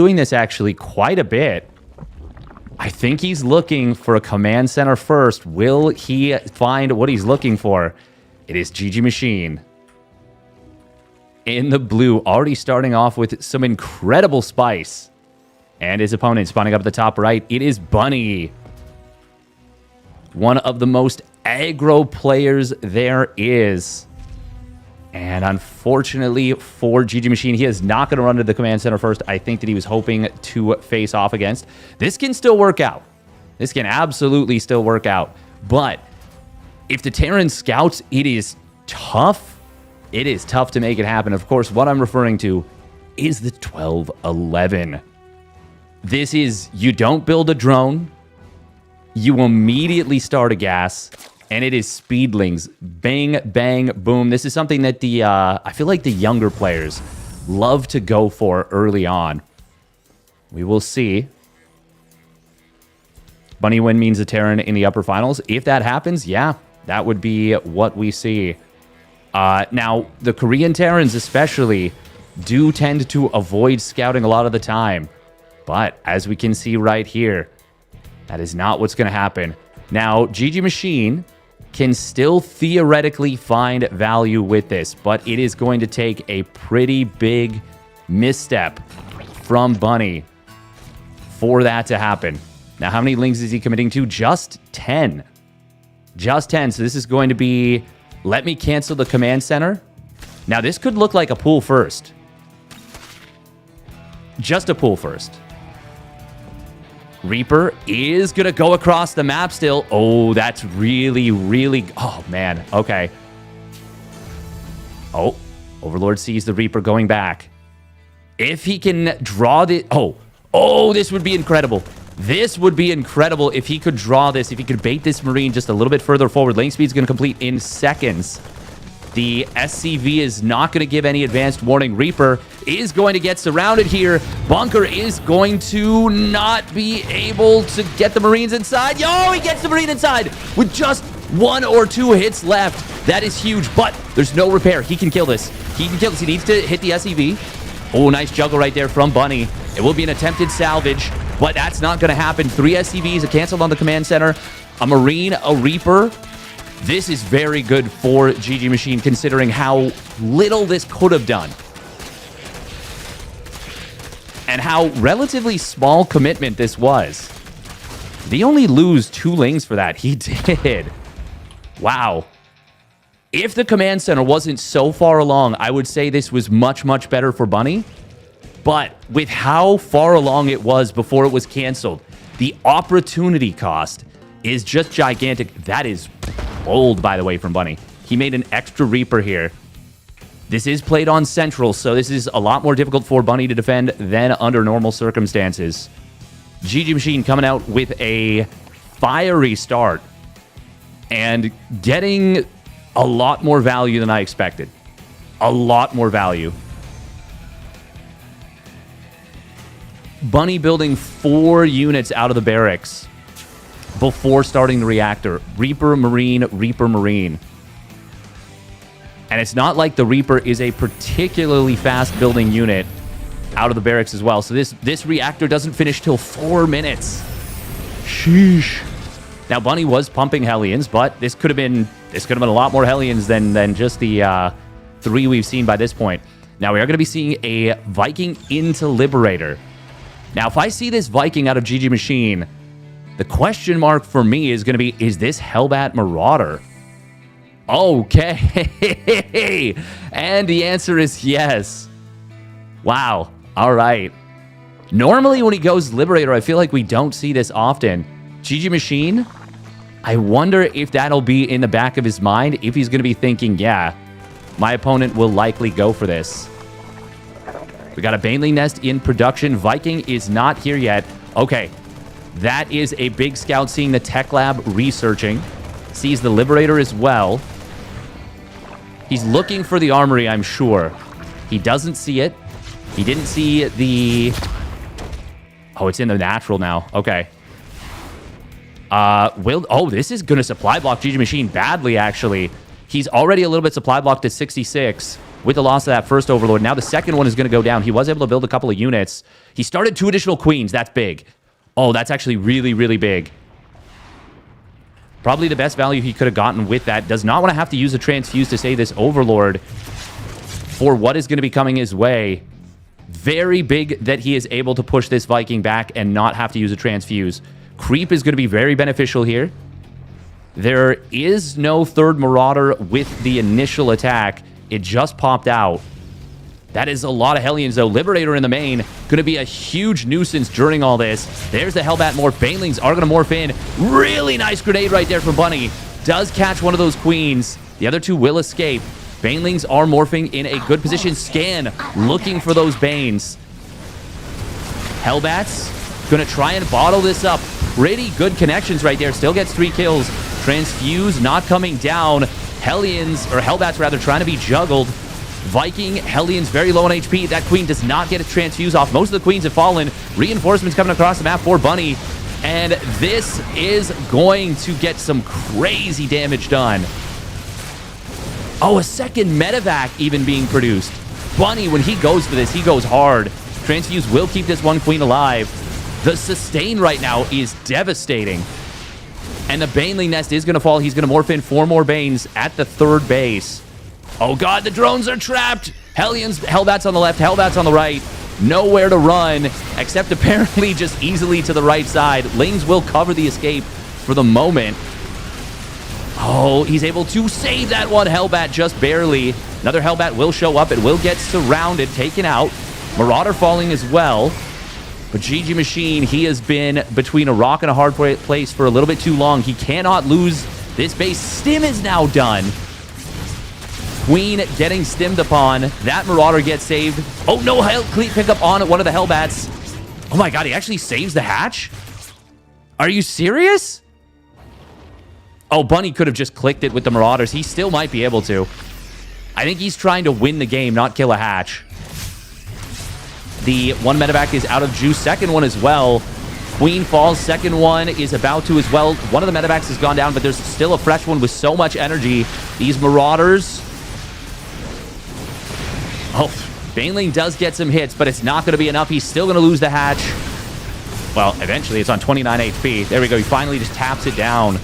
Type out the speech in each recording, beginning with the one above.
doing this actually quite a bit. I think he's looking for a command center first. Will he find what he's looking for? It is GGMachine. In the blue, already starting off with some incredible spice. And his opponent spawning up at the top right. It is Bunny. One of the most aggro players there is. And unfortunately for GGMachine, he is not going to run to the command center first. I think that he was hoping to face off against. This can still work out. This can absolutely still work out. But if the Terran scouts, it is tough. It is tough to make it happen. Of course, what I'm referring to is the 12-11. This is, you don't build a drone. You immediately start a gas. And it is speedlings. Bang, bang, boom. This is something that the I feel like the younger players love to go for early on. We will see. Bunny win means a Terran in the upper finals. If that happens, yeah, that would be what we see. Now, the Korean Terrans especially do tend to avoid scouting a lot of the time. But as we can see right here, that is not what's going to happen. Now, GGMachine can still theoretically find value with this, but it is going to take a pretty big misstep from Bunny for that to happen. Now, how many lings is he committing to? Just 10. Just 10. So this is going to be, let me cancel the command center. Now, this could look like a pool first. Just a pool first. Reaper is going to go across the map still. Oh, that's really, really... Oh, man. Okay. Oh, Overlord sees the Reaper going back. If he can draw the... Oh, this would be incredible. This would be incredible if he could draw this, if he could bait this Marine just a little bit further forward. Lane speed is going to complete in seconds. The SCV is not going to give any advanced warning. Reaper is going to get surrounded here. Bunker is going to not be able to get the Marines inside. Yo, he gets the Marine inside with just 1 or 2 hits left. That is huge, but there's no repair. He can kill this. He can kill this. He needs to hit the SCV. Oh, nice juggle right there from Bunny. It will be an attempted salvage, but that's not going to happen. 3 SCVs, a canceled on the command center, a Marine, a Reaper. This is very good for GGMachine, considering how little this could have done. And how relatively small commitment this was. Did he only lose 2 lings for that? He did. Wow. If the command center wasn't so far along, I would say this was much, much better for Bunny. But with how far along it was before it was canceled, the opportunity cost is just gigantic. That is bold, by the way, from Bunny. He made an extra Reaper here. This is played on Central, so this is a lot more difficult for Bunny to defend than under normal circumstances. GGMachine coming out with a fiery start and getting a lot more value than I expected. A lot more value. Bunny building 4 units out of the barracks before starting the reactor. Reaper, Marine, Reaper, Marine. And it's not like the Reaper is a particularly fast building unit out of the barracks as well. So this reactor doesn't finish till 4 minutes. Sheesh. Now, Bunny was pumping Hellions, but this could have been a lot more Hellions than just the 3 we've seen by this point. Now, we are going to be seeing a Viking into Liberator. Now, if I see this Viking out of GGMachine, the question mark for me is going to be, is this Hellbat Marauder? Okay. And the answer is yes. Wow. All right. Normally, when he goes Liberator, I feel like we don't see this often. GGMachine, I wonder if that'll be in the back of his mind, if he's going to be thinking, yeah, my opponent will likely go for this. We got a Baneling Nest in production. Viking is not here yet. Okay. That is a big scout seeing the tech lab researching. Sees the Liberator as well. He's looking for the armory, I'm sure. He doesn't see it. He didn't see the... Oh, it's in the natural now. Okay. Oh, this is going to supply block GGMachine badly, actually. He's already a little bit supply blocked at 66 with the loss of that first Overlord. Now the second one is going to go down. He was able to build a couple of units. He started 2 additional Queens. That's big. Oh, that's actually really, really big. Probably the best value he could have gotten with that. Does not want to have to use a Transfuse to save this Overlord for what is going to be coming his way. Very big that he is able to push this Viking back and not have to use a Transfuse. Creep is going to be very beneficial here. There is no third Marauder with the initial attack. It just popped out. That is a lot of Hellions, though. Liberator in the main. Going to be a huge nuisance during all this. There's the Hellbat morph. Banelings are going to morph in. Really nice grenade right there from Bunny. Does catch one of those Queens. The other 2 will escape. Banelings are morphing in a good position. Scan, looking for those Banes. Hellbats going to try and bottle this up. Pretty good connections right there. Still gets 3 kills. Transfuse not coming down. Hellions, or Hellbats rather, trying to be juggled. Viking, Hellions very low on HP. That Queen does not get a Transfuse off. Most of the Queens have fallen. Reinforcements coming across the map for Bunny. And this is going to get some crazy damage done. Oh, a second medevac even being produced. Bunny, when he goes for this, he goes hard. Transfuse will keep this one Queen alive. The sustain right now is devastating. And the Baneling nest is going to fall. He's going to morph in 4 more Banes at the 3rd base. Oh, God, the drones are trapped. Hellions, Hellbats on the left, Hellbats on the right. Nowhere to run, except apparently just easily to the right side. Lings will cover the escape for the moment. Oh, he's able to save that one Hellbat just barely. Another Hellbat will show up. It will get surrounded, taken out. Marauder falling as well. But GGMachine, he has been between a rock and a hard place for a little bit too long. He cannot lose this base. Stim is now done. Queen getting stimmed upon. That Marauder gets saved. Oh, no, clean pickup on one of the Hellbats. Oh my God, he actually saves the hatch? Are you serious? Oh, Bunny could have just clicked it with the Marauders. He still might be able to. I think he's trying to win the game, not kill a hatch. The one medevac is out of juice. Second one as well. Queen falls. Second one is about to as well. One of the medevacs has gone down, but there's still a fresh one with so much energy. These Marauders. Oh, Baneling does get some hits, but it's not going to be enough. He's still going to lose the hatch. Well, eventually it's on 29 HP. There we go. He finally just taps it down.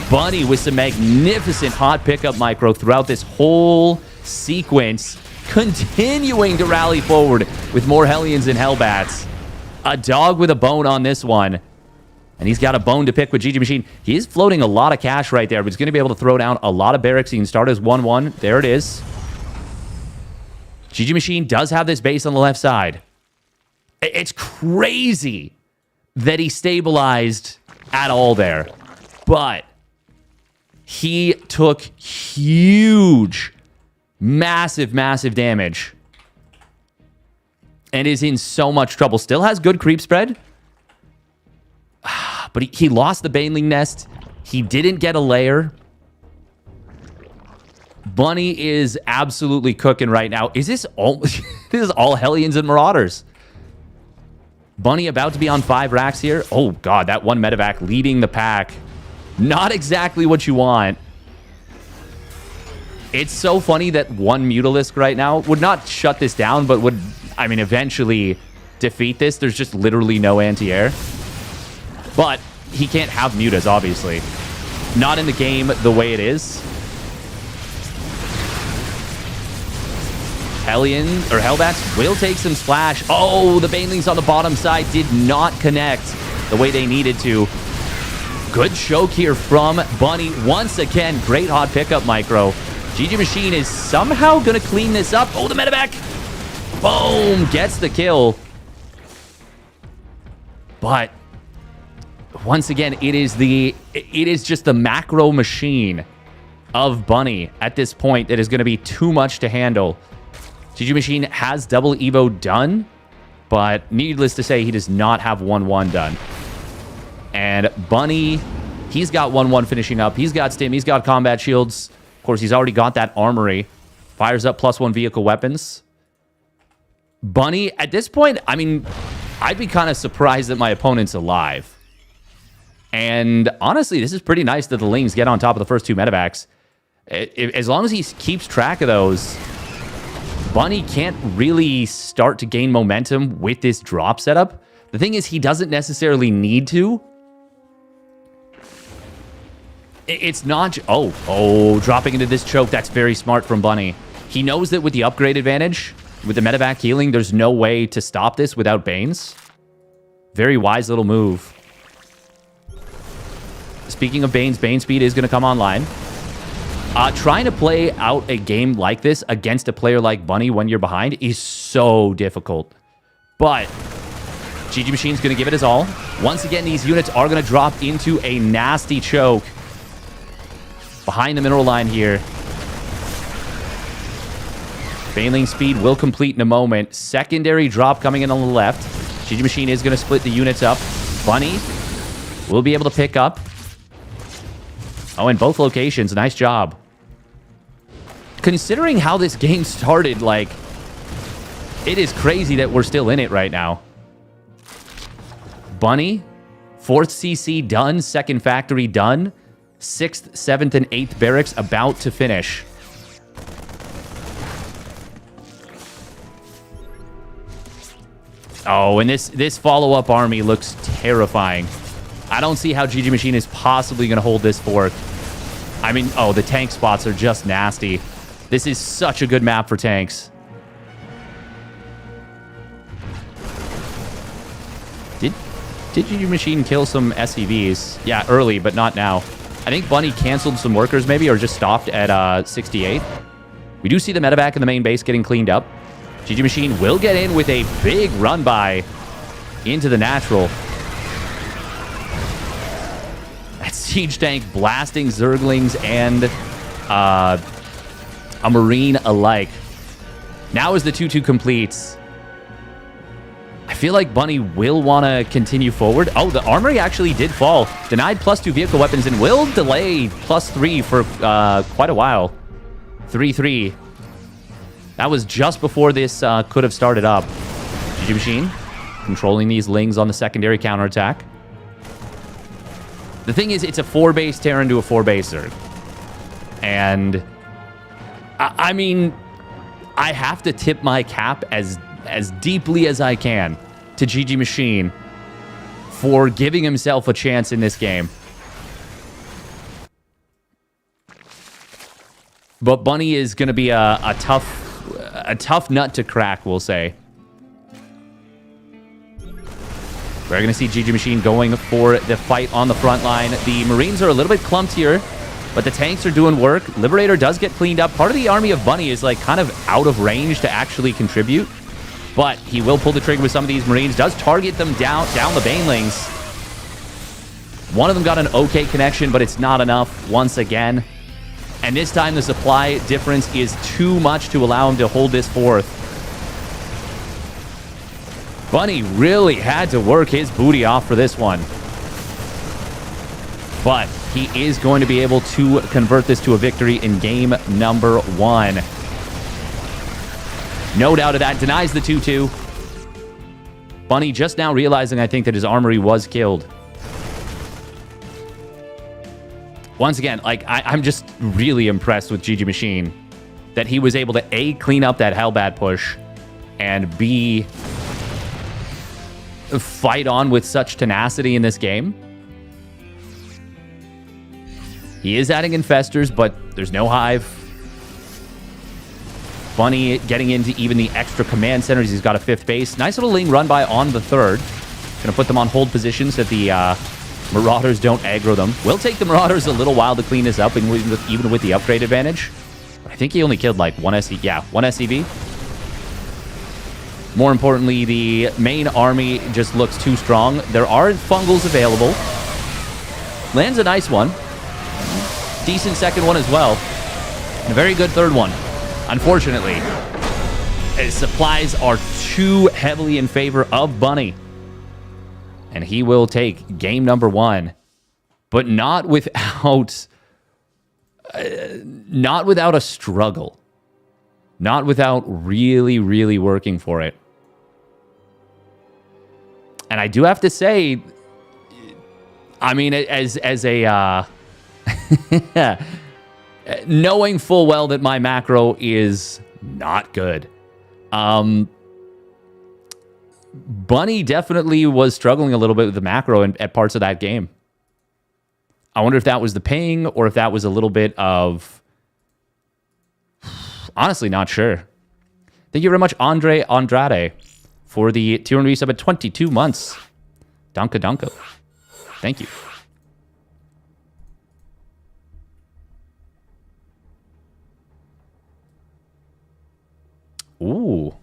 Bunny with some magnificent hot pickup micro throughout this whole sequence, continuing to rally forward with more Hellions and Hellbats. A dog with a bone on this one. And he's got a bone to pick with GGMachine. He is floating a lot of cash right there, but he's going to be able to throw down a lot of barracks. He can start as 1-1. There it is. GGMachine does have this base on the left side. It's crazy that he stabilized at all there. But he took huge, massive, massive damage. And is in so much trouble. Still has good creep spread. But he lost the Baneling nest. He didn't get a lair. Bunny is absolutely cooking right now. Is this all... this is all Hellions and Marauders. Bunny about to be on 5 racks here. Oh, God, that one medevac leading the pack. Not exactly what you want. It's so funny that one Mutalisk right now would not shut this down, but would, I mean, eventually defeat this. There's just literally no anti-air. But he can't have Mutas, obviously. Not in the game the way it is. Hellions, or Hellbats, will take some splash. Oh, the Banelings on the bottom side did not connect the way they needed to. Good choke here from Bunny. Once again, great hot pickup micro. GGMachine is somehow going to clean this up. Oh, the medevac. Boom. Gets the kill. But once again, it is just the macro machine of Bunny at this point that is going to be too much to handle. GGMachine has double Evo done, but needless to say, he does not have 1-1 done. And Bunny, he's got 1-1 finishing up. He's got stim. He's got combat shields. Of course, he's already got that armory. Fires up +1 vehicle weapons. Bunny, at this point, I mean, I'd be kind of surprised that my opponent's alive. And honestly, this is pretty nice that the Lings get on top of the first 2 medevacs. As long as he keeps track of those, Bunny can't really start to gain momentum with this drop setup. The thing is, he doesn't necessarily need to. It's not... Oh, dropping into this choke. That's very smart from Bunny. He knows that with the upgrade advantage, with the medevac healing, there's no way to stop this without Banes. Very wise little move. Speaking of Banes, Bane speed is going to come online. Trying to play out a game like this against a player like Bunny when you're behind is so difficult. But GGMachine's going to give it his all. Once again, these units are going to drop into a nasty choke behind the mineral line here. Baneling speed will complete in a moment. Secondary drop coming in on the left. GGMachine is going to split the units up. Bunny will be able to pick up. Oh, in both locations. Nice job. Considering how this game started, like, it is crazy that we're still in it right now. Bunny, 4th CC done, 2nd factory done, 6th, 7th, and 8th barracks about to finish. Oh, and this follow-up army looks terrifying. I don't see how GGMachine is possibly going to hold this fort. I mean, oh, the tank spots are just nasty. This is such a good map for tanks. Did GGMachine kill some SCVs? Yeah, early, but not now. I think Bunny canceled some workers maybe, or just stopped at 68. We do see the medevac in the main base getting cleaned up. GGMachine will get in with a big run by into the natural. That siege tank blasting Zerglings and a Marine alike. Now as the 2-2 completes, I feel like Bunny will want to continue forward. Oh, the armory actually did fall. Denied +2 vehicle weapons and will delay +3 for quite a while. 3-3. That was just before this could have started up. GGMachine controlling these Lings on the secondary counterattack. The thing is, it's a 4-base Terran to a 4-base Zerg. And, I mean, I have to tip my cap as deeply as I can to GGMachine for giving himself a chance in this game. But Bunny is going to be a tough nut to crack, we'll say. We're going to see GGMachine going for the fight on the front line. The Marines are a little bit clumped here, but the tanks are doing work. Liberator does get cleaned up. Part of the army of Bunny is like kind of out of range to actually contribute, but he will pull the trigger with some of these Marines. Does target them down the Banelings. One of them got an okay connection, but it's not enough once again. And this time the supply difference is too much to allow him to hold this fourth. Bunny really had to work his booty off for this one. But he is going to be able to convert this to a victory in game number 1. No doubt of that. Denies the 2-2. Bunny just now realizing, I think, that his armory was killed. Once again, like, I'm just really impressed with GGMachine that he was able to A, clean up that Hellbat push, and B, fight on with such tenacity in this game. He is adding infestors, but there's no hive. Bunny getting into even the extra command centers. He's got a 5th base. Nice little Ling run by on the 3rd. Gonna put them on hold positions so that the Marauders don't aggro them. Will take the Marauders a little while to clean this up, even with the upgrade advantage. I think he only killed like one SCV. Yeah, one SCV. More importantly, the main army just looks too strong. There are fungals available. Lands a nice one. Decent second one as well. And a very good third one. Unfortunately, his supplies are too heavily in favor of Bunny. And he will take game number 1. But not without a struggle. Not without really, really working for it. And I do have to say, I mean, as a knowing full well that my macro is not good. Bunny definitely was struggling a little bit with the macro at parts of that game. I wonder if that was the ping or if that was a little bit of... Honestly, not sure. Thank you very much, Andrade, for the tier 1 resub at 22 months. Dunka. Thank you. Ooh.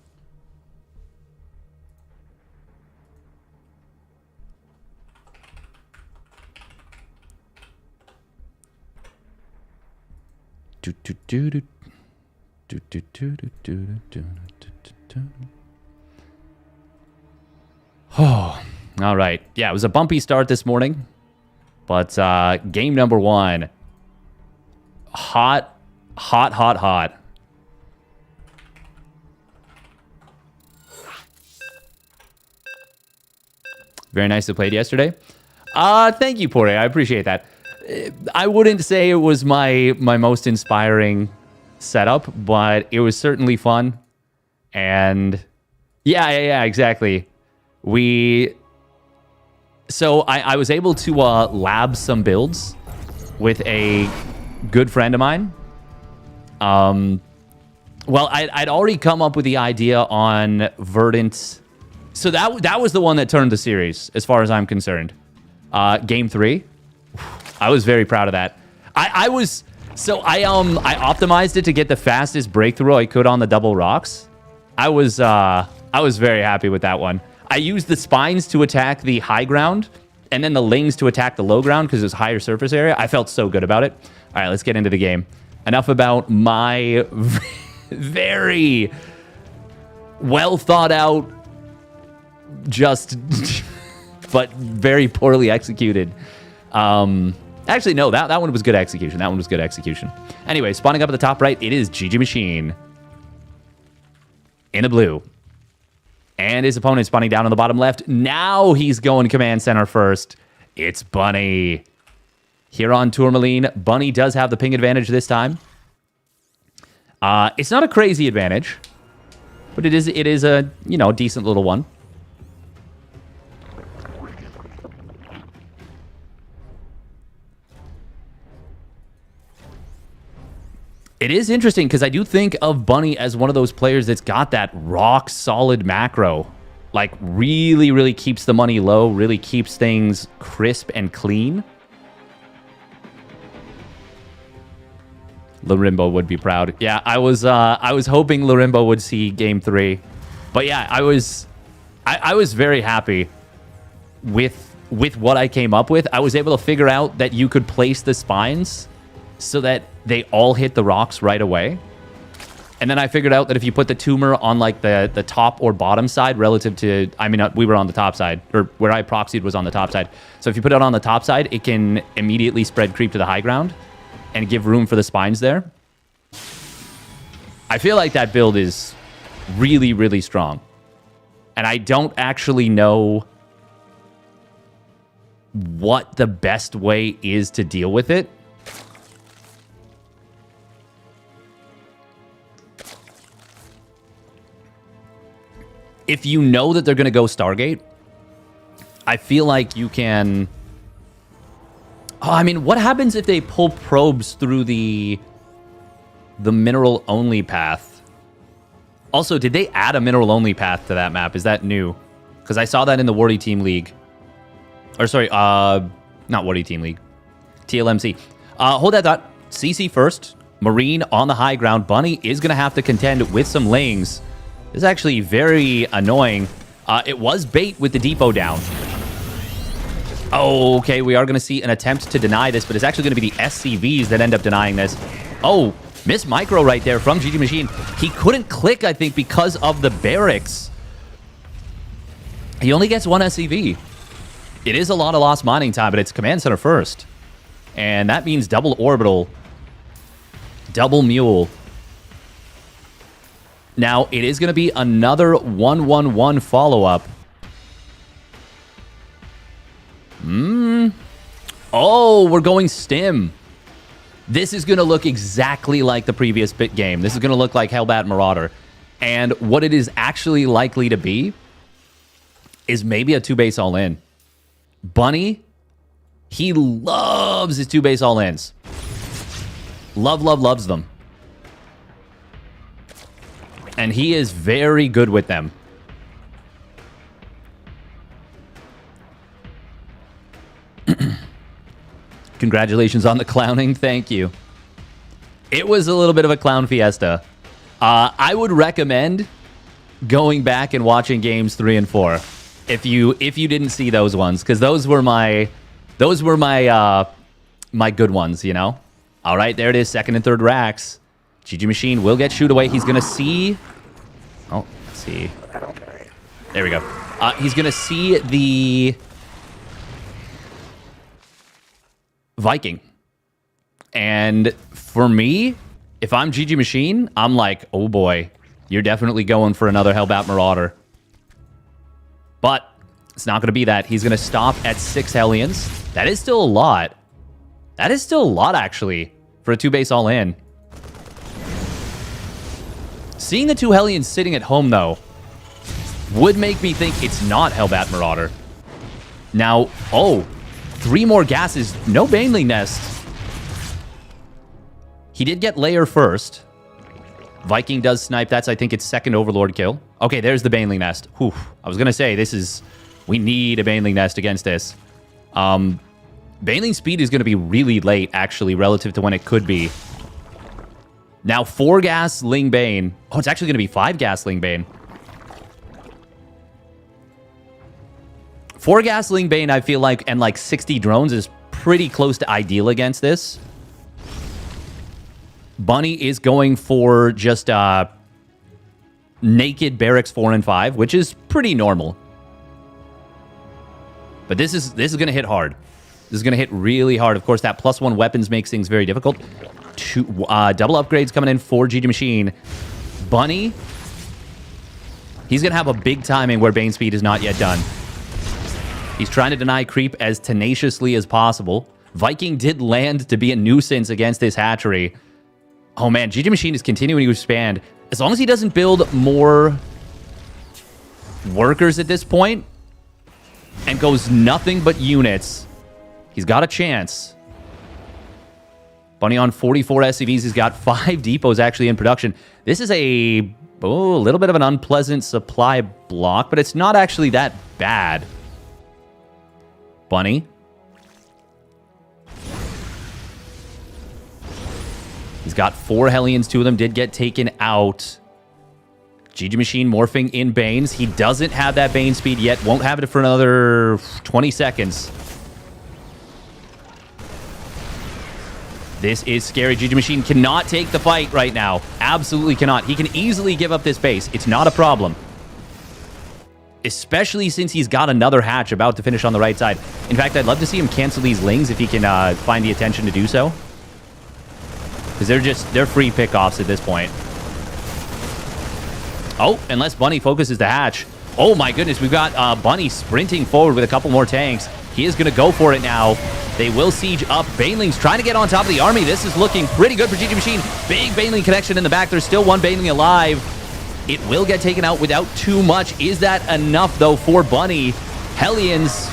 Oh, all right. Yeah, it was a bumpy start this morning, but game number 1, hot. Very nicely played yesterday. Thank you, Pore. I appreciate that. I wouldn't say it was my most inspiring setup, but it was certainly fun. And yeah, exactly. So I was able to lab some builds with a good friend of mine. Well, I'd already come up with the idea on Verdant. So that was the one that turned the series, as far as I'm concerned. Game 3. I was very proud of that. I optimized it to get the fastest breakthrough I could on the double rocks. I was very happy with that one. I used the spines to attack the high ground, and then the lings to attack the low ground because it was higher surface area. I felt so good about it. All right, let's get into the game. Enough about my very well thought out, just but very poorly executed. Actually, no, that one was good execution. That one was good execution. Anyway, spawning up at the top right, it is GGMachine in the blue. And his opponent spawning down on the bottom left. Now he's going command center first. It's Bunny. Here on Tourmaline, Bunny does have the ping advantage this time. It's not a crazy advantage, but it is a, decent little one. It is interesting because I do think of Bunny as one of those players that's got that rock solid macro. Like really, really keeps the money low, really keeps things crisp and clean. Larimbo would be proud. Yeah, I was hoping Larimbo would see game 3. But yeah, I was very happy with what I came up with. I was able to figure out that you could place the spines so that they all hit the rocks right away. And then I figured out that if you put the tumor on like the top or bottom side relative to, I mean, we were on the top side, or where I proxied was on the top side. So if you put it on the top side, it can immediately spread creep to the high ground and give room for the spines there. I feel like that build is really, really strong. And I don't actually know what the best way is to deal with it. If you know that they're going to go Stargate, I feel like you can... Oh, I mean, what happens if they pull probes through the mineral-only path? Also, did they add a mineral-only path to that map? Is that new? Because I saw that in the Wardy Team League. Or sorry, not Wardy Team League. TLMC. Hold that thought. CC first. Marine on the high ground. Bunny is going to have to contend with some lanes. This is actually very annoying. It was bait with the depot down. Oh, okay, we are going to see an attempt to deny this, but it's actually going to be the SCVs that end up denying this. Oh, miss micro right there from GGMachine. He couldn't click, I think, because of the barracks. He only gets one SCV. It is a lot of lost mining time, but it's command center first. And that means double orbital, double mule. Now, it is going to be another 1-1-1 follow-up. Oh, we're going stim. This is going to look exactly like the previous bit game. This is going to look like Hellbat Marauder. And what it is actually likely to be is maybe a 2-base all-in. Bunny, he loves his 2-base all-ins. Loves them. And he is very good with them. Congratulations on the clowning. Thank you. It was a little bit of a clown fiesta. I would recommend going back and watching games 3 and 4 if you didn't see those ones, because those were my my good ones, you know. All right, there it is, second and third racks. GGMachine will get shoot away. He's gonna see. Oh, let's see. There we go. He's gonna see the Viking. And for me, if I'm GGMachine, I'm like, oh boy, you're definitely going for another Hellbat Marauder. But it's not going to be that. He's going to stop at 6 Hellions. That is still a lot. That is still a lot, actually, for a 2-base all-in. Seeing the 2 Hellions sitting at home, though, would make me think it's not Hellbat Marauder. Now, oh, 3 more gases. No Baneling Nest. He did get Lair first. Viking does snipe. That's, I think, its second Overlord kill. Okay, there's the Baneling Nest. Whew. I was going to say, this is... We need a Baneling Nest against this. Baneling speed is going to be really late, actually, relative to when it could be. Now, 4 gas Ling Bane. Oh, it's actually going to be 5 gas Ling Bane. 4 gas Ling Bane, I feel like, and like 60 drones is pretty close to ideal against this. Bunny is going for just naked barracks 4 and 5, which is pretty normal. But this is going to hit hard. This is going to hit really hard. Of course, that +1 weapons makes things very difficult. Double upgrades coming in for GGMachine. Bunny, he's going to have a big timing where Bane speed is not yet done. He's trying to deny creep as tenaciously as possible. Viking did land to be a nuisance against this hatchery. Oh man, GGMachine is continuing to expand. As long as he doesn't build more workers at this point and goes nothing but units, he's got a chance. Bunny on 44 SCVs. He's got 5 depots actually in production. This is a little bit of an unpleasant supply block, but it's not actually that bad. Bunny. He's got 4 Hellions. 2 of them did get taken out. GGMachine morphing in Banes. He doesn't have that Bane speed yet. Won't have it for another 20 seconds. This is scary. GGMachine cannot take the fight right now. Absolutely cannot. He can easily give up this base. It's not a problem. Especially since he's got another hatch about to finish on the right side. In fact, I'd love to see him cancel these Lings if he can find the attention to do so. Because they're free pickoffs at this point. Oh, unless Bunny focuses the hatch. Oh my goodness, we've got Bunny sprinting forward with a couple more tanks. He is going to go for it now. They will siege up. Baneling's trying to get on top of the army. This is looking pretty good for GGMachine. Big Baneling connection in the back. There's still 1 Baneling alive. It will get taken out without too much. Is that enough, though, for Bunny? Hellions,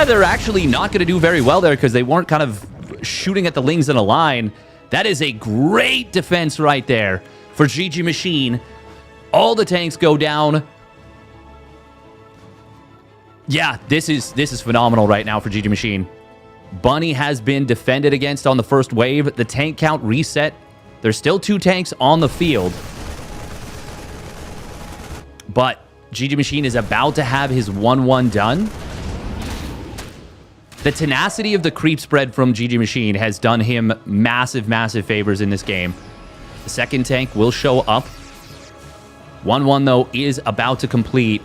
they're actually not going to do very well there because they weren't kind of shooting at the Lings in a line. That is a great defense right there for GGMachine. All the tanks go down. Yeah, this is phenomenal right now for GGMachine. Bunny has been defended against on the first wave. The tank count reset. There's still 2 tanks on the field. But GGMachine is about to have his 1-1 done. The tenacity of the creep spread from GGMachine has done him massive, massive favors in this game. The second tank will show up. 1-1, though, is about to complete.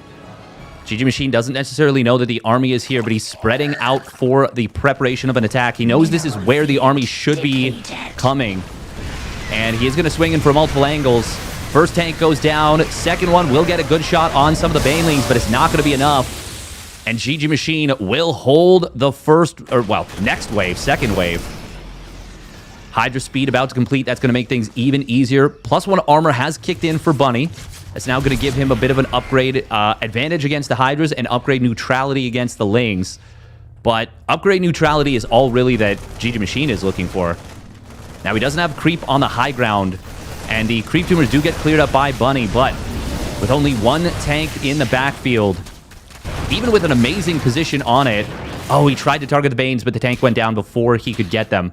GGMachine doesn't necessarily know that the army is here, but he's spreading out for the preparation of an attack. He knows this is where the army should be coming. And he is going to swing in from multiple angles. First tank goes down. Second one will get a good shot on some of the Banelings, but it's not going to be enough. And GGMachine will hold the first, or well, next wave, second wave. Hydra speed about to complete. That's going to make things even easier. +1 armor has kicked in for Bunny. That's now going to give him a bit of an upgrade advantage against the Hydras and upgrade neutrality against the Lings. But upgrade neutrality is all really that GGMachine is looking for. Now, he doesn't have creep on the high ground, and the creep tumors do get cleared up by Bunny, but with only one tank in the backfield, even with an amazing position on it, oh, he tried to target the Banes, but the tank went down before he could get them.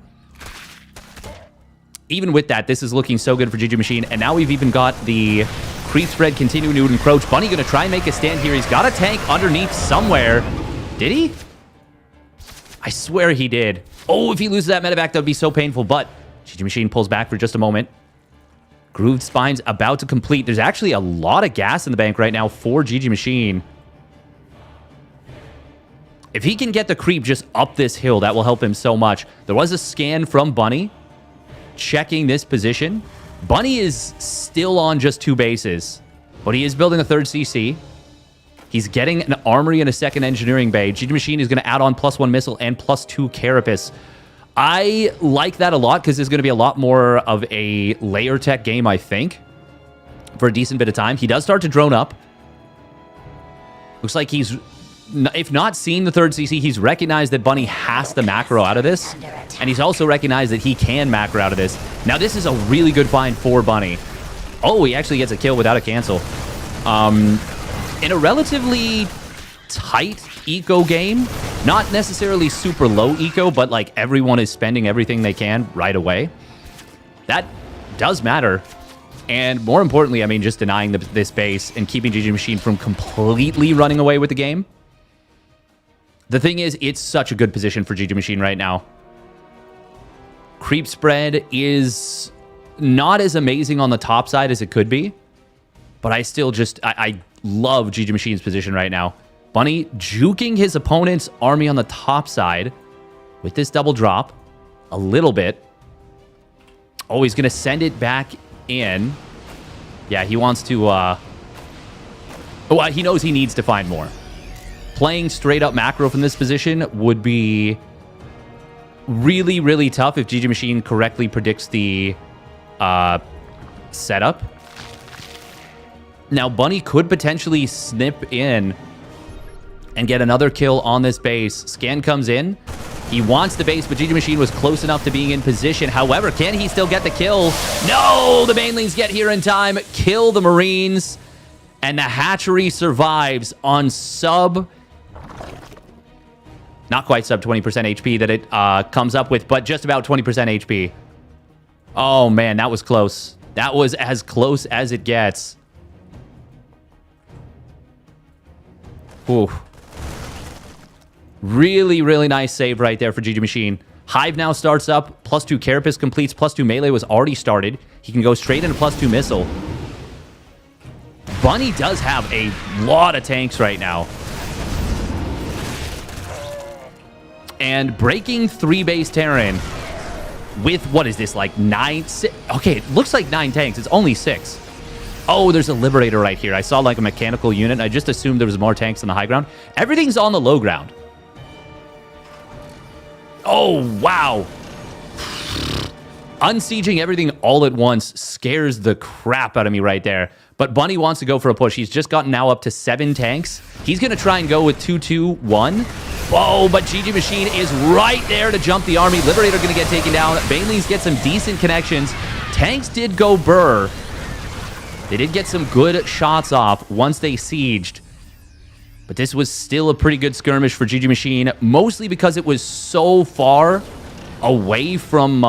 Even with that, this is looking so good for GGMachine, and now we've even got the creep spread continuing to encroach. Bunny going to try and make a stand here. He's got a tank underneath somewhere. Did he? I swear he did. Oh, if he loses that medevac, that would be so painful, but GGMachine pulls back for just a moment. Grooved Spine's about to complete. There's actually a lot of gas in the bank right now for GGMachine. If he can get the creep just up this hill, that will help him so much. There was a scan from Bunny checking this position. Bunny is still on just 2 bases, but he is building a 3rd CC. He's getting an armory and a 2nd engineering bay. GGMachine is going to add on +1 missile and +2 carapace. I like that a lot because there's going to be a lot more of a layer tech game, I think, for a decent bit of time. He does start to drone up. Looks like he's, if not seen the 3rd CC, he's recognized that Bunny has to macro out of this. And he's also recognized that he can macro out of this. Now, this is a really good find for Bunny. Oh, he actually gets a kill without a cancel. In a relatively tight eco game, not necessarily super low eco, but like everyone is spending everything they can right away. That does matter. And more importantly, I mean, just denying this base and keeping GGMachine from completely running away with the game. The thing is, it's such a good position for GGMachine right now. Creep spread is not as amazing on the top side as it could be, but I still just, I love GGMachine's position right now. Bunny juking his opponent's army on the top side with this double drop a little bit. Oh, he's going to send it back in. Yeah, he wants to, well, he knows he needs to find more. Playing straight up macro from this position would be really, really tough if GGMachine correctly predicts the setup. Now, Bunny could potentially snip in and get another kill on this base. Scan comes in. He wants the base, but GGMachine was close enough to being in position. However, can he still get the kill? No! The Banelings get here in time, kill the Marines, and the hatchery survives on sub... Not quite sub 20% HP that it comes up with, but just about 20% HP. Oh, man, that was close. That was as close as it gets. Ooh. Really, really nice save right there for GGMachine. Hive now starts up. +2 Carapace completes. +2 melee was already started. He can go straight into +2 missile. Bunny does have a lot of tanks right now. And breaking 3 base Terran with, what is this, like 9? Okay, it looks like 9 tanks. It's only 6. Oh, there's a Liberator right here. I saw like a mechanical unit. I just assumed there was more tanks on the high ground. Everything's on the low ground. Oh, wow. Unsieging everything all at once scares the crap out of me right there. But Bunny wants to go for a push. He's just gotten now up to 7 tanks. He's going to try and go with 2-2-1. Whoa, but GGMachine is right there to jump the army. Liberator going to get taken down. Banelings get some decent connections. Tanks did go burr. They did get some good shots off once they sieged. But this was still a pretty good skirmish for GGMachine, mostly because it was so far away from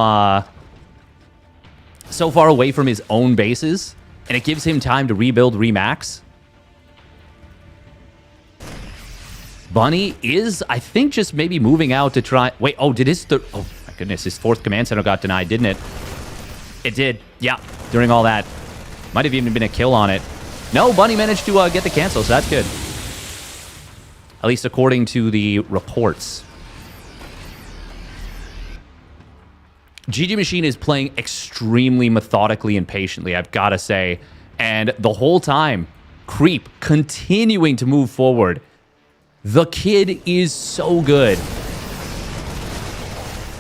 his own bases, and it gives him time to rebuild, remax. Bunny is, I think, just maybe moving out to try... Wait, oh, did his... Oh, my goodness, his 4th command center got denied, didn't it? It did, yeah, during all that. Might have even been a kill on it. No, Bunny managed to get the cancel, so that's good. At least according to the reports. GGMachine is playing extremely methodically and patiently, I've got to say. And the whole time, Creep continuing to move forward. The kid is so good.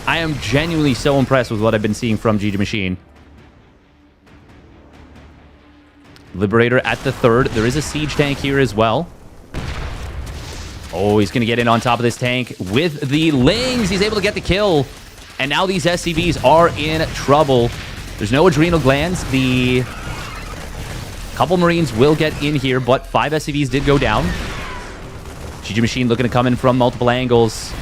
I am genuinely so impressed with what I've been seeing from GGMachine. Liberator at the third. There is a siege tank here as well. Oh, he's going to get in on top of this tank with the Lings. He's able to get the kill. And now these SCVs are in trouble. There's no adrenal glands. The couple Marines will get in here, but 5 SCVs did go down. GGMachine looking to come in from multiple angles.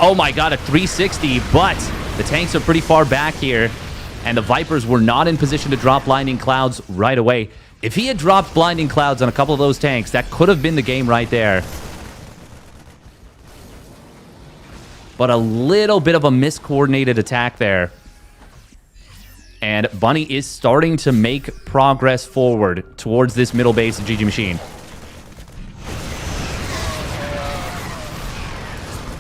Oh my god, a 360, but the tanks are pretty far back here. And the Vipers were not in position to drop Blinding Clouds right away. If he had dropped Blinding Clouds on a couple of those tanks, that could have been the game right there. But a little bit of a miscoordinated attack there. And Bunny is starting to make progress forward towards this middle base of GGMachine.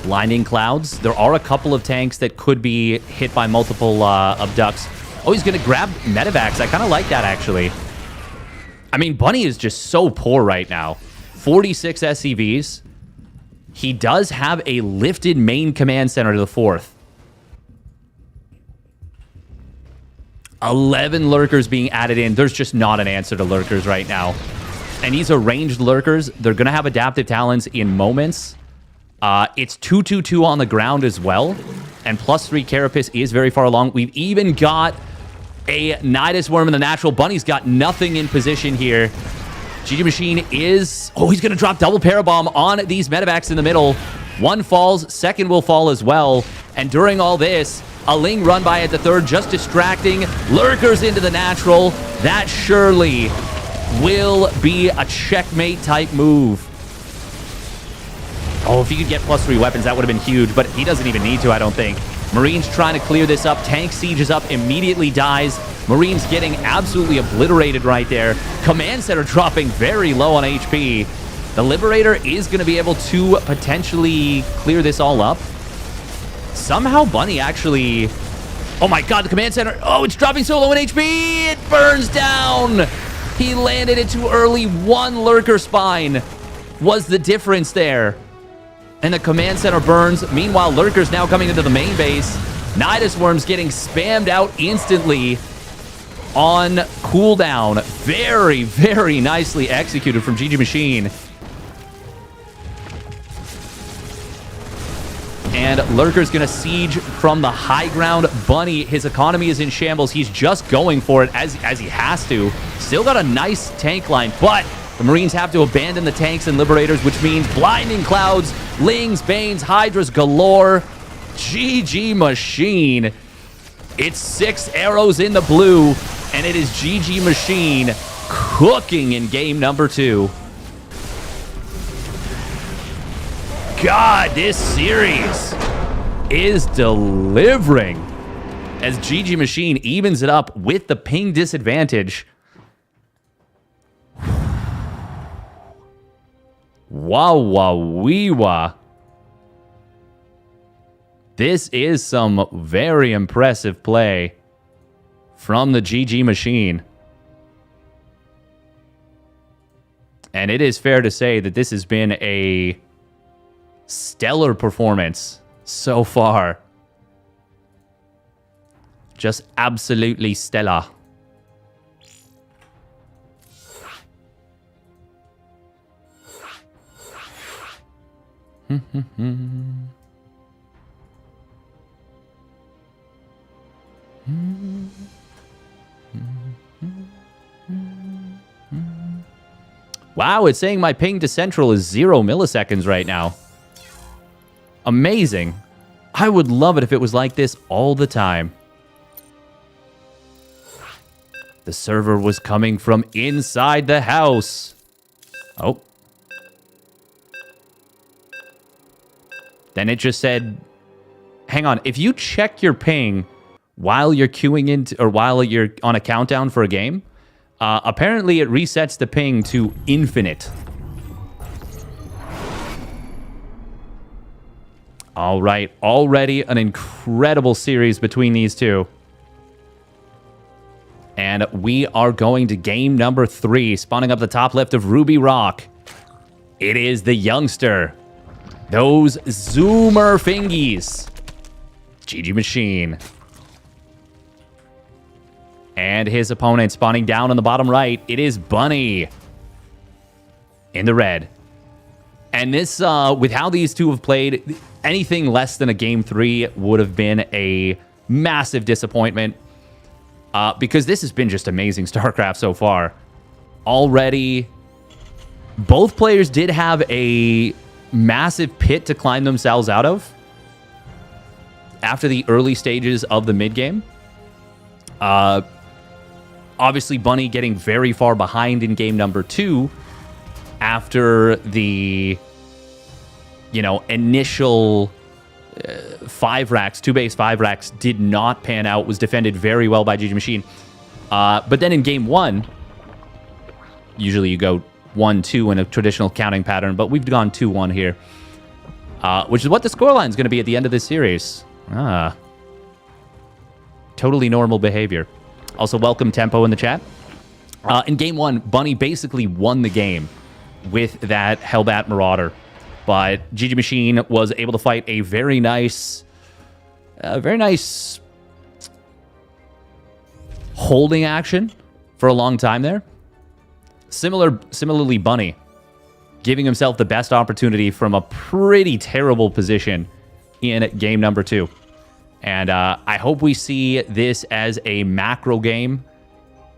Blinding Clouds. There are a couple of tanks that could be hit by multiple abducts. Oh, he's going to grab Medivacs. I kind of like that, actually. I mean, Bunny is just so poor right now. 46 SCVs. He does have a lifted main command center to the 4th. 11 lurkers being added in. There's just not an answer to lurkers right now. And these are ranged lurkers. They're going to have adaptive talents in moments. It's 2/2/2 on the ground as well. And +3 Carapace is very far along. We've even got a Nidus Worm in the natural. Bunny's got nothing in position here. GGMachine is... Oh, he's going to drop double Parabomb on these Medivacs in the middle. One falls, second will fall as well. And during all this, a Ling run by at the third, just distracting. Lurkers into the natural. That surely will be a checkmate type move. Oh, if he could get +3 weapons, that would have been huge, but he doesn't even need to, I don't think. Marines trying to clear this up. Tank sieges up, immediately dies. Marines getting absolutely obliterated right there. Command center dropping very low on HP. The Liberator is going to be able to potentially clear this all up. Somehow Bunny actually... Oh my god, the command center... Oh, it's dropping so low in HP! It burns down! He landed it too early. One lurker spine was the difference there. And the command center burns. Meanwhile, lurkers now coming into the main base. Nidus Worms getting spammed out instantly on cooldown. Very, very nicely executed from GGMachine. And Lurker's going to siege from the high ground. Bunny, his economy is in shambles. He's just going for it as he has to. Still got a nice tank line, but the Marines have to abandon the tanks and Liberators, which means Blinding Clouds, Lings, Banes, Hydras galore. GGMachine. It's 6 arrows in the blue, and it is GGMachine cooking in game number 2. God, this series is delivering as GGMachine evens it up with the ping disadvantage. Wow, wow, wee, wah. This is some very impressive play from the GGMachine. And it is fair to say that this has been a stellar performance so far. Just absolutely stellar. Wow, it's saying my ping to central is 0 milliseconds right now. Amazing. I would love it if it was like this all the time. The server was coming from inside the house. Oh. Then it just said, hang on, if you check your ping while you're queuing into, or while you're on a countdown for a game, apparently it resets the ping to infinite. All right, already an incredible series between these two. And we are going to game number 3, spawning up the top left of Ruby Rock. It is the youngster. Those Zoomer Fingies. GGMachine. And his opponent spawning down on the bottom right. It is Bunny in the red. And this, with how these two have played, anything less than a game 3 would have been a massive disappointment. Because this has been just amazing StarCraft so far. Already, both players did have a massive pit to climb themselves out of after the early stages of the mid-game. Obviously, Bunny getting very far behind in game number 2 after the, initial 5 racks, 2 base 5 racks did not pan out, was defended very well by GGMachine. But then in game 1, usually you go 1-2 in a traditional counting pattern, but we've gone 2-1 here, which is what the scoreline is going to be at the end of this series. Totally normal behavior. Also, welcome Tempo in the chat. In game 1, Bunny basically won the game with that Hellbat Marauder, but GGMachine was able to fight a very nice holding action for a long time there. Similarly, Bunny giving himself the best opportunity from a pretty terrible position in game number 2. And I hope we see this as a macro game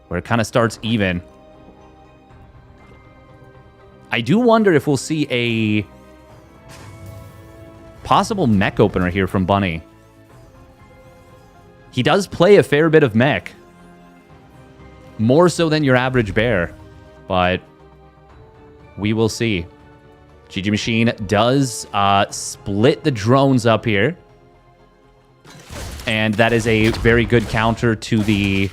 where it kind of starts even. I do wonder if we'll see a possible mech opener here from Bunny. He does play a fair bit of mech. More so than your average bear. But we will see. GGMachine does split the drones up here. And that is a very good counter to the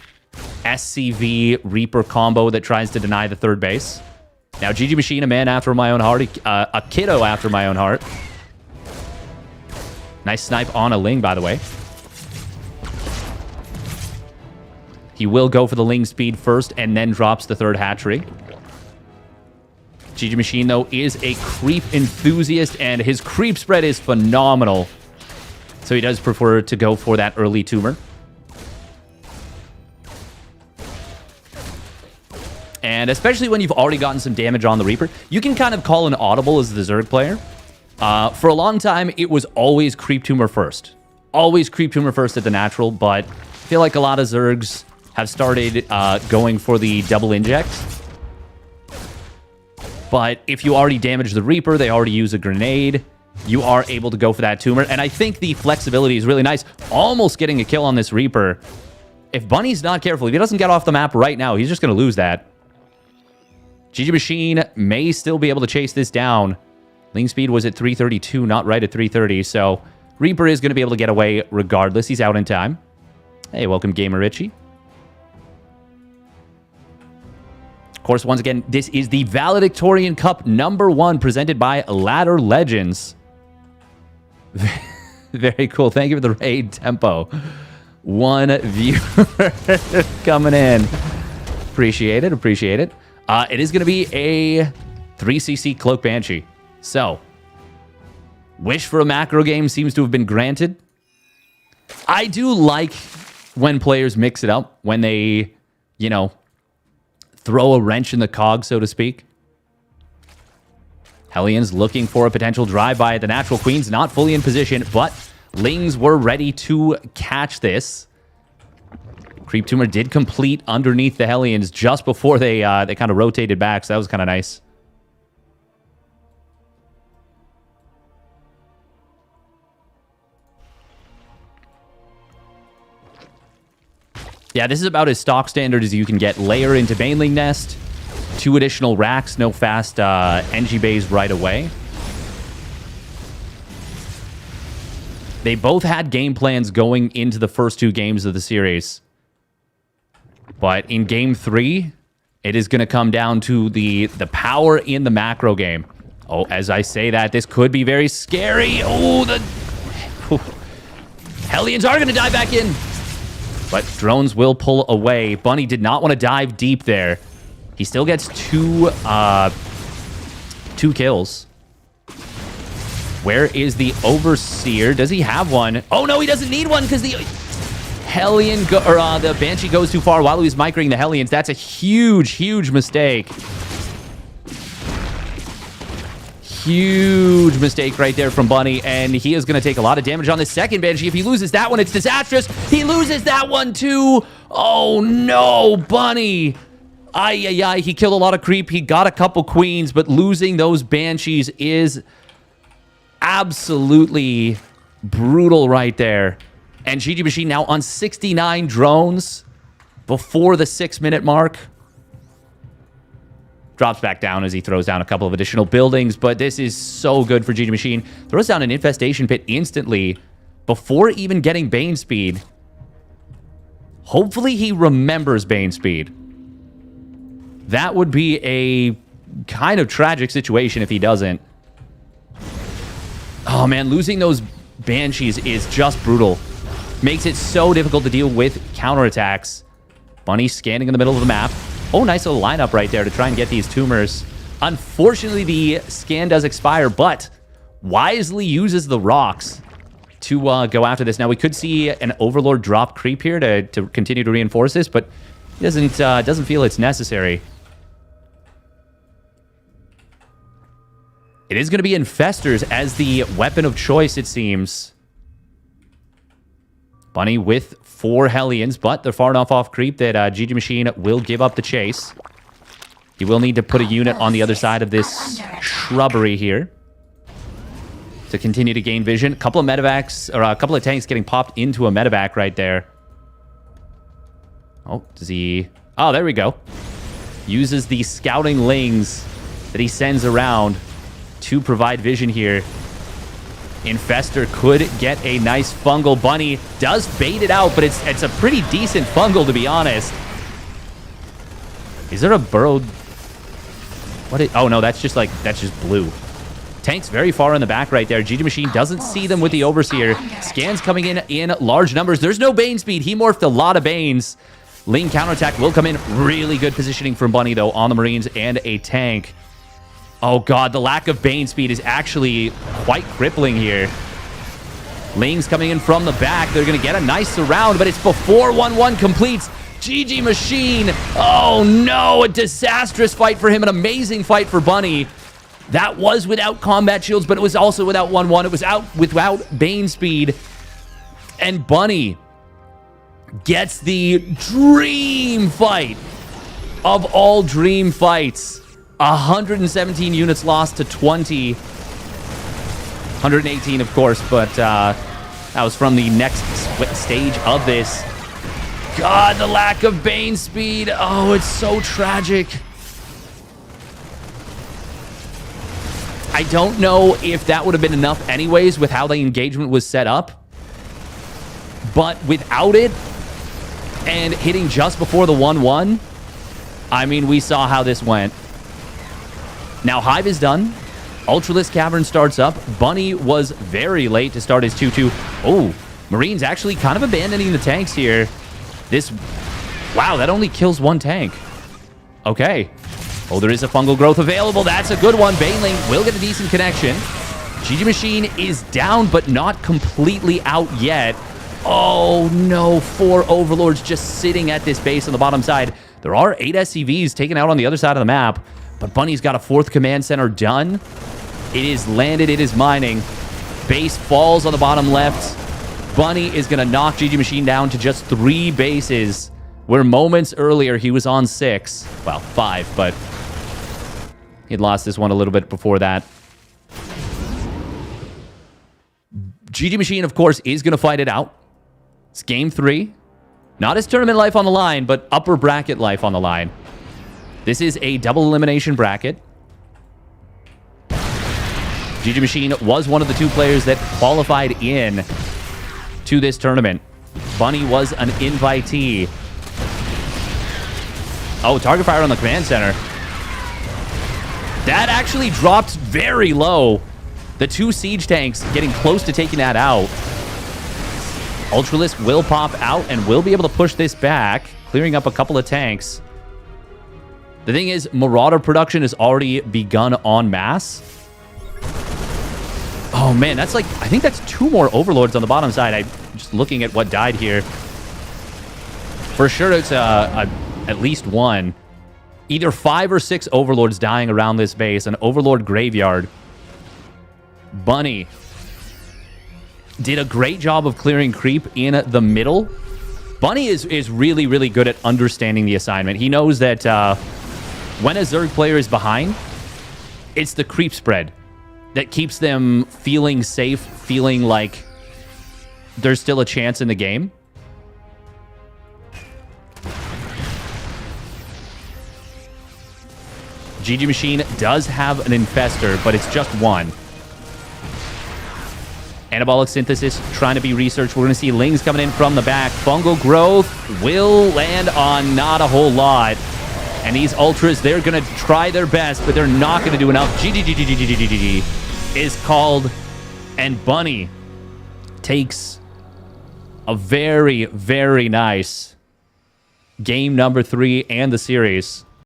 SCV Reaper combo that tries to deny the third base. Now, GGMachine, a man after my own heart. A kiddo after my own heart. Nice snipe on a Ling, by the way. He will go for the Ling speed first and then drops the third hatchery. GGMachine, though, is a creep enthusiast, and his creep spread is phenomenal. So he does prefer to go for that early tumor. And especially when you've already gotten some damage on the Reaper, you can kind of call an audible as the Zerg player. For a long time, it was always creep tumor first. Always creep tumor first at the natural, but I feel like a lot of Zergs have started going for the double inject. But if you already damage the Reaper, they already use a grenade, you are able to go for that tumor. And I think the flexibility is really nice. Almost getting a kill on this Reaper. If Bunny's not careful, if he doesn't get off the map right now, he's just going to lose that. GGMachine may still be able to chase this down. Ling speed was at 332, not right at 330. So Reaper is going to be able to get away regardless. He's out in time. Hey, welcome, Gamer Richie. Of course, once again, this is the Valedictorian Cup #1 presented by Ladder Legends. Very cool. Thank you for the raid, Tempo. One viewer coming in. Appreciate it. Appreciate it. It is going to be a 3cc Cloak Banshee. So, wish for a macro game seems to have been granted. I do like when players mix it up, when they, you know, throw a wrench in the cog, so to speak. Hellions looking for a potential drive-by at the Natural Queens, not fully in position, but Lings were ready to catch this. Creep Tumor did complete underneath the Hellions just before they kind of rotated back, so that was kind of nice. Yeah, this is about as stock standard as you can get. Layer into Baneling Nest, 2 additional racks, no fast NG bays right away. They both had game plans going into the first 2 games of the series. But in game 3, it is going to come down to the power in the macro game. Oh, as I say that, this could be very scary. Oh, Hellions are going to dive back in. But drones will pull away. Bunny did not want to dive deep there. He still gets 2 kills. Where is the Overseer? Does he have one? Oh, no, he doesn't need one because the Hellion, the Banshee goes too far while he was microing the Hellions. That's a huge, huge mistake. Huge mistake right there from Bunny, and he is going to take a lot of damage on the second Banshee. If he loses that one, it's disastrous. He loses that one too. Oh no, Bunny. Ay. He killed a lot of creep. He got a couple queens, but losing those Banshees is absolutely brutal right there. And GGMachine now on 69 drones before the 6-minute mark. Drops back down as he throws down a couple of additional buildings, but this is so good for GGMachine. Throws down an infestation pit instantly before even getting Bane speed. Hopefully he remembers Bane speed. That would be a kind of tragic situation if he doesn't. Oh man, losing those Banshees is just brutal. Makes it so difficult to deal with counterattacks. Bunny scanning in the middle of the map. Oh, nice little lineup right there to try and get these tumors. Unfortunately, the scan does expire, but wisely uses the rocks to go after this. Now, we could see an Overlord drop creep here to continue to reinforce this, but he doesn't feel it's necessary. It is going to be Infestors as the weapon of choice, it seems. Bunny with 4 Hellions, but they're far enough off creep that GGMachine will give up the chase. He will need to put a unit on the other side of this shrubbery here to continue to gain vision. A couple of medevacs, or a couple of tanks getting popped into a medevac right there. Oh, does he... Oh, there we go. Uses the scouting lings that he sends around to provide vision here. Infestor could get a nice fungal. Bunny does bait it out, but it's a pretty decent fungal, to be honest. Is there a burrowed... Oh, no, that's just blue. Tank's very far in the back right there. GGMachine doesn't see them with the Overseer. Scans coming in large numbers. There's no Bane speed. He morphed a lot of Banes. Ling counterattack will come in. Really good positioning from Bunny, though, on the Marines and a tank. Oh, God, the lack of Bane speed is actually quite crippling here. Ling's coming in from the back. They're going to get a nice surround, but it's before 1-1 completes. GGMachine. Oh, no, a disastrous fight for him. An amazing fight for Bunny. That was without combat shields, but it was also without 1-1. It was without Bane speed. And Bunny gets the dream fight of all dream fights. 117 units lost to 20. 118, of course, but that was from the next stage of this. God, the lack of Bane speed. Oh, it's so tragic. I don't know if that would have been enough anyways with how the engagement was set up. But without it and hitting just before the 1-1, I mean, we saw how this went. Now, Hive is done. Ultralisk Cavern starts up. Bunny was very late to start his 2-2. Oh, Marines actually kind of abandoning the tanks here. Wow, that only kills 1 tank. Okay. Oh, there is a fungal growth available. That's a good one. Baneling will get a decent connection. GGMachine is down, but not completely out yet. Oh, no. 4 Overlords just sitting at this base on the bottom side. There are 8 SCVs taken out on the other side of the map. But Bunny's got a 4th command center done. It is landed. It is mining. Base falls on the bottom left. Bunny is going to knock GGMachine down to just 3 bases, where moments earlier he was on 6. Well, 5, but he'd lost this one a little bit before that. GGMachine, of course, is going to fight it out. It's game 3. Not his tournament life on the line, but upper bracket life on the line. This is a double elimination bracket. GGMachine was one of the 2 players that qualified in to this tournament. Bunny was an invitee. Oh, target fire on the command center. That actually dropped very low. The 2 siege tanks getting close to taking that out. Ultralisk will pop out and will be able to push this back, clearing up a couple of tanks. The thing is, Marauder production has already begun en masse. Oh, man, that's like... I think that's 2 more Overlords on the bottom side. I'm just looking at what died here. For sure, it's at least 1. Either 5 or 6 Overlords dying around this base. An Overlord graveyard. Bunny did a great job of clearing creep in the middle. Bunny is really, really good at understanding the assignment. He knows that when a Zerg player is behind, it's the creep spread that keeps them feeling safe, feeling like there's still a chance in the game. GGMachine does have an Infestor, but it's just 1. Anabolic Synthesis trying to be researched. We're going to see Lings coming in from the back. Fungal Growth will land on not a whole lot. And these Ultras, they're going to try their best, but they're not going to do enough. GGGGGGGG is called, and Bunny takes a very, very nice game number 3 and the series.